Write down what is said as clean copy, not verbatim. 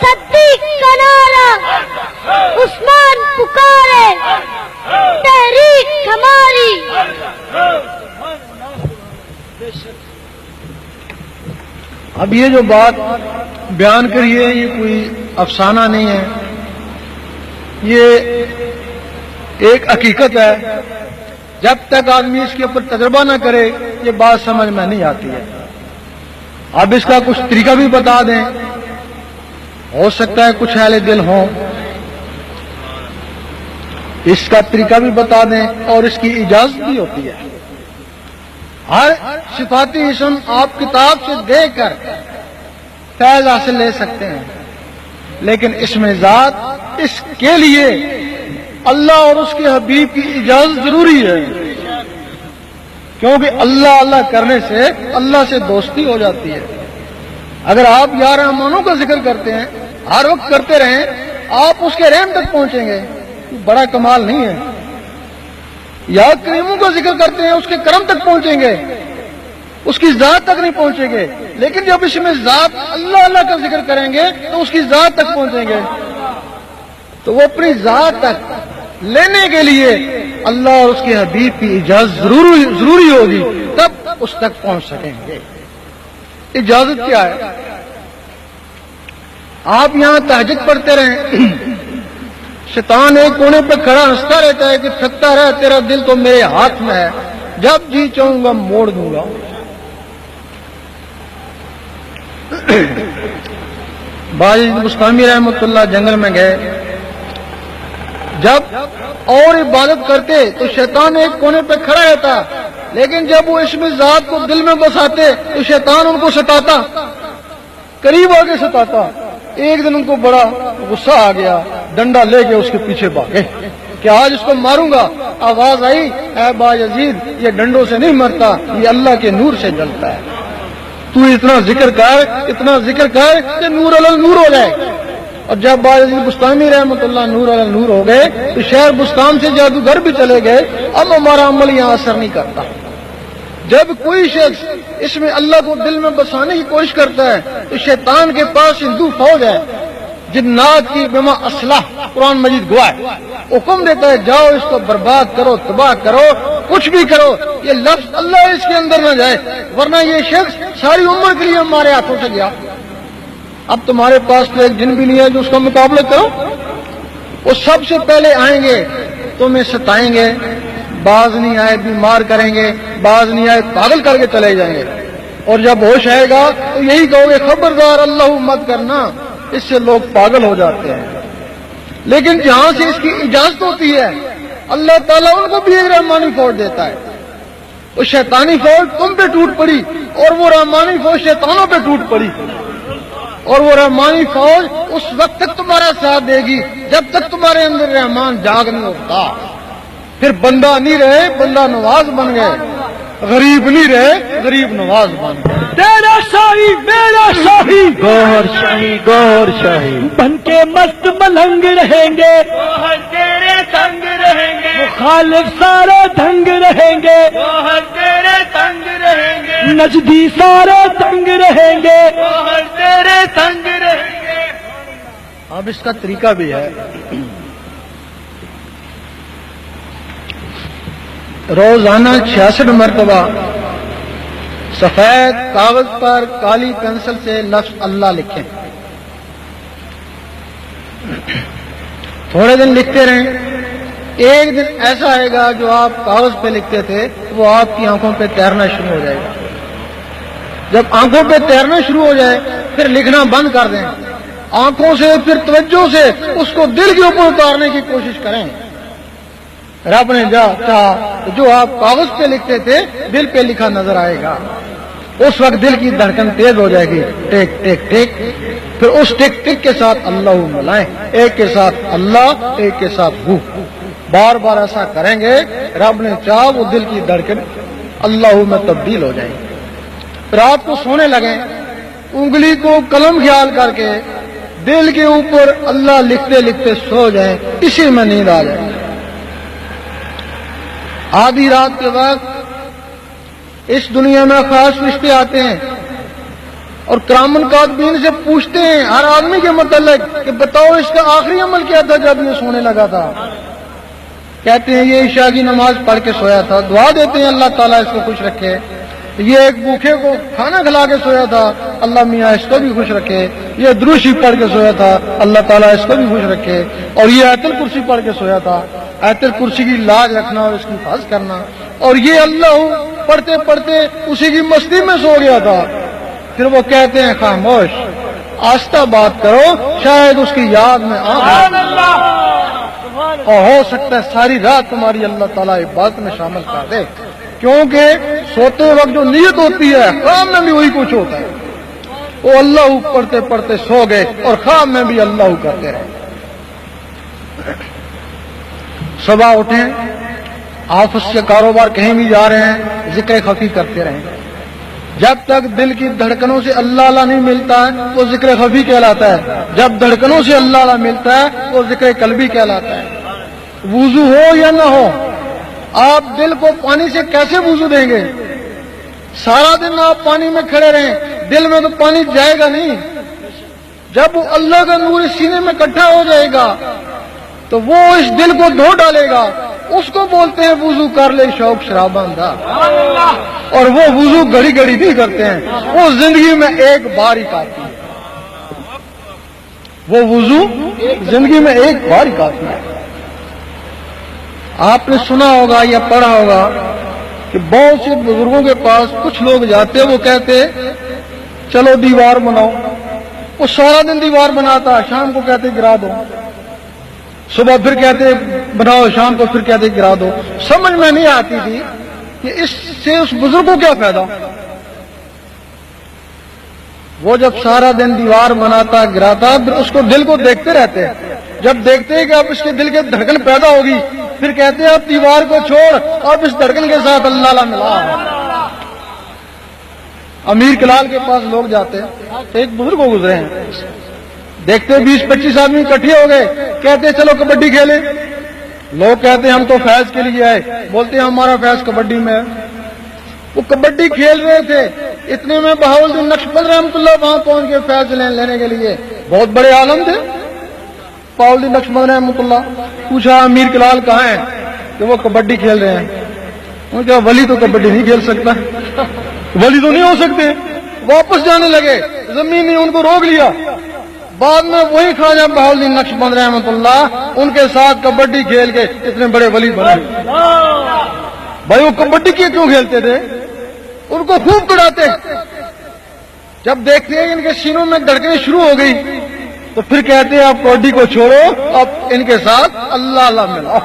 صدیق کا نعرہ عثمان پکارے تحریک ہماری. اب یہ جو بات بیان کری ہے یہ کوئی افسانہ نہیں ہے، یہ ایک حقیقت ہے. جب تک آدمی اس کے اوپر تجربہ نہ کرے یہ بات سمجھ میں نہیں آتی ہے. اب اس کا کچھ طریقہ بھی بتا دیں، ہو سکتا ہے کچھ اہل دل ہوں، اس کا طریقہ بھی بتا دیں اور اس کی اجازت بھی ہوتی ہے. ہر صفاتی اسم آپ کتاب سے دیکھ کر فیض حاصل لے سکتے ہیں، لیکن اس میں ذات اس کے لیے اللہ اور اس کے حبیب کی اجازت ضروری ہے، کیونکہ اللہ اللہ کرنے سے اللہ سے دوستی ہو جاتی ہے. اگر آپ یا رحمانوں کا ذکر کرتے ہیں ہر وقت کرتے رہیں آپ اس کے رحم تک پہنچیں گے، بڑا کمال نہیں ہے. یا کریموں کا ذکر کرتے ہیں اس کے کرم تک پہنچیں گے، اس کی ذات تک نہیں پہنچیں گے. لیکن جب اس میں ذات اللہ اللہ کا ذکر کریں گے تو اس کی ذات تک پہنچیں گے. تو وہ اپنی ذات تک لینے کے لیے اللہ اور اس کے حبیب کی اجازت ضروری ہوگی، تب اس تک پہنچ سکیں گے. اجازت کیا ہے؟ آپ یہاں تہجد پڑھتے رہیں، شیطان ایک کونے پہ کھڑا ہنستا رہتا ہے کہ تھکتا رہا تیرا دل تو میرے ہاتھ میں ہے، جب جی چاہوں گا موڑ دوں گا. باجی مستعمی رحمۃ اللہ جنگل میں گئے، جب اور عبادت کرتے تو شیطان ایک کونے پہ کھڑا رہتا، لیکن جب وہ اسم ذات کو دل میں بساتے تو شیطان ان کو ستاتا، قریب آ کے ستاتا. ایک دن ان کو بڑا غصہ آ گیا، ڈنڈا لے کے اس کے پیچھے بھاگے کہ آج اس کو ماروں گا. آواز آئی اے باجید یہ ڈنڈوں سے نہیں مرتا، یہ اللہ کے نور سے جلتا ہے. تو اتنا ذکر کر کہ نور علی نور ہو جائے. اور جب باجید بستانی رحمۃ اللہ نور علی نور ہو گئے تو شہر بستان سے جادوگر بھی چلے گئے. اب ہمارا عمل یہاں اثر نہیں کرتا. جب کوئی شخص اس میں اللہ کو دل میں بسانے کی کوشش کرتا ہے تو شیطان کے پاس ہندو فوج ہے، جنات کی بما اسلح قرآن مجید گواہ ہے، حکم دیتا ہے جاؤ اس کو برباد کرو، تباہ کرو، کچھ بھی کرو، یہ لفظ اللہ اس کے اندر نہ جائے، ورنہ یہ شخص ساری عمر کے لیے ہمارے ہاتھوں سے گیا. اب تمہارے پاس تو ایک جن بھی نہیں ہے جو اس کا مقابلہ کرو. وہ سب سے پہلے آئیں گے تمہیں ستائیں گے، باز نہیں آئے بیمار کریں گے، باز نہیں آئے پاگل کر کے چلے جائیں گے. اور جب ہوش آئے گا تو یہی کہو گے خبردار اللہ مت کرنا، اس سے لوگ پاگل ہو جاتے ہیں. لیکن جہاں سے اس کی اجازت ہوتی ہے اللہ تعالیٰ ان کو بھی ایک رحمانی فوج دیتا ہے. وہ شیطانی فوج تم پہ ٹوٹ پڑی اور وہ رحمانی فوج شیطانوں پہ ٹوٹ پڑی. اور وہ رحمانی فوج اس وقت تک تمہارا ساتھ دے گی جب تک تمہارے اندر رحمان جاگ نہیں ہوتا. پھر بندہ نہیں رہے بندہ نواز بن گئے، غریب نہیں رہے غریب نواز بن گئے. تیرا شاہی میرا شاہی گور شاہی گور شاہی بن کے مست ملنگ رہیں گے، تیرے تنگ رہیں گے، مخالف سارے دھنگ رہیں گے، تیرے تنگ رہیں گے، نجدی سارے دھنگ رہیں گے. تیرے تنگ رہیں گے. اب اس کا طریقہ بھی ہے. روزانہ 66 مرتبہ سفید کاغذ پر کالی پینسل سے لفظ اللہ لکھیں. تھوڑے دن لکھتے رہیں. ایک دن ایسا آئے گا جو آپ کاغذ پہ لکھتے تھے وہ آپ کی آنکھوں پہ تیرنا شروع ہو جائے گا. جب آنکھوں پہ تیرنا شروع ہو جائے پھر لکھنا بند کر دیں. آنکھوں سے پھر توجہ سے اس کو دل کے اوپر اتارنے کی کوشش کریں. رب نے چاہا جو آپ کاغذ پہ لکھتے تھے دل پہ لکھا نظر آئے گا. اس وقت دل کی دھڑکن تیز ہو جائے گی، ٹیک ٹیک ٹیک. پھر اس ٹک ٹک کے ساتھ اللہ ملائیں، ایک کے ساتھ اللہ ایک کے ساتھ ہو. بار بار ایسا کریں گے رب نے چاہا وہ دل کی دھڑکن اللہ میں تبدیل ہو جائے گی. رات کو سونے لگیں انگلی کو قلم خیال کر کے دل کے اوپر اللہ لکھتے لکھتے سو جائیں، اسی میں نیند آ جائے. آدھی رات کے وقت اس دنیا میں خاص فرشتے آتے ہیں اور کرامن کاتبین سے پوچھتے ہیں ہر آدمی کے متعلق کہ بتاؤ اس کا آخری عمل کیا تھا جب یہ سونے لگا تھا. کہتے ہیں یہ عشاء کی نماز پڑھ کے سویا تھا. دعا دیتے ہیں اللہ تعالیٰ اس کو خوش رکھے. یہ ایک بھوکے کو کھانا کھلا کے سویا تھا, اللہ میاں اس کو بھی خوش رکھے. یہ دروشی پڑھ کے سویا تھا, اللہ تعالیٰ اس کو بھی خوش رکھے. اور یہ آیت الکرسی پڑھ کے سویا تھا, آیت الکرسی کی لاج رکھنا اور اس کی حفاظت کرنا. اور یہ اللہ پڑھتے پڑھتے اسی کی مستی میں سو گیا تھا. پھر وہ کہتے ہیں خاموش, آہستہ بات کرو, شاید اس کی یاد میں اور ہو سکتا ہے ساری رات تمہاری اللہ تعالیٰ عبادت میں شامل کر دے. کیونکہ سوتے وقت جو نیت ہوتی ہے خواب میں بھی وہی کچھ ہوتا ہے. وہ اللہ پڑھتے پڑھتے سو گئے اور خواب میں بھی اللہ کرتے رہے. صبح اٹھیں, آفس سے کاروبار کہیں بھی جا رہے ہیں, ذکر خفی کرتے رہیں. جب تک دل کی دھڑکنوں سے اللہ اللہ نہیں ملتا ہے وہ ذکر خفی کہلاتا ہے. جب دھڑکنوں سے اللہ اللہ ملتا ہے وہ ذکر قلبی کہلاتا ہے. وضو ہو یا نہ ہو, آپ دل کو پانی سے کیسے وضو دیں گے؟ سارا دن آپ پانی میں کھڑے رہیں, دل میں تو پانی جائے گا نہیں. جب وہ اللہ کا نور اس سینے میں اکٹھا ہو جائے گا تو وہ اس دل کو دھو ڈالے گا. اس کو بولتے ہیں وضو کر لے شوق شراباندہ. اور وہ وضو گھڑی گھڑی نہیں کرتے ہیں, وہ زندگی میں ایک بار ہی کافی ہے. وہ وضو زندگی میں ایک بار ہی کافی ہے. آپ نے سنا ہوگا یا پڑھا ہوگا کہ بہت سے بزرگوں کے پاس کچھ لوگ جاتے, وہ کہتے چلو دیوار بناؤ. وہ سارا دن دیوار بناتا, شام کو کہتے گرا دو, صبح پھر کہتے بناؤ, شام کو پھر کہتے گرا دو. سمجھ میں نہیں آتی تھی کہ اس سے اس بزرگ کو کیا فائدہ. وہ جب سارا دن دیوار بناتا گراتا, پھر اس کو دل کو دیکھتے رہتے. جب دیکھتے کہ اب اس کے دل کے دھڑکن پیدا ہوگی, پھر کہتے ہیں اب دیوار کو چھوڑ, اب اس دھڑکن کے ساتھ اللہ اللہ ملا. امیر کلال کے پاس لوگ جاتے, ایک بزرگ کو گزرے ہیں, دیکھتے 20-25 آدمی اکٹھے ہو گئے, کہتے چلو کبڈی کھیلیں. لوگ کہتے ہیں ہم تو فیض کے لیے آئے, بولتے ہیں ہمارا فیض کبڈی میں ہے. وہ کبڈی کھیل رہے تھے, اتنے میں بہاؤالدین نقشبند رحمۃ اللہ وہاں پہنچ کے فیض لینے کے لیے. بہت بڑے عالم تھے بہاؤالدین نقشبند رحمۃ اللہ. پوچھا امیر کلال کہاں ہیں؟ کہ وہ کبڈی کھیل رہے ہیں. انہوں نے کہا ولی تو کبڈی نہیں کھیل سکتا, ولی تو نہیں ہو سکتے. واپس جانے لگے, زمین نے ان کو روک لیا. بعد میں وہی خواجہ بہاؤالدین نقشبند رحمۃ اللہ ان کے ساتھ کبڈی کھیل کے اتنے بڑے ولی بنے. بھائی وہ کبڈی کیوں کھیلتے تھے؟ ان کو خوب کڑاتے. جب دیکھتے ہیں ان کے سینوں میں دھڑکنیں شروع ہو گئی تو پھر کہتے ہیں آپ کبڈی کو چھوڑو, اب ان کے ساتھ اللہ اللہ ملا.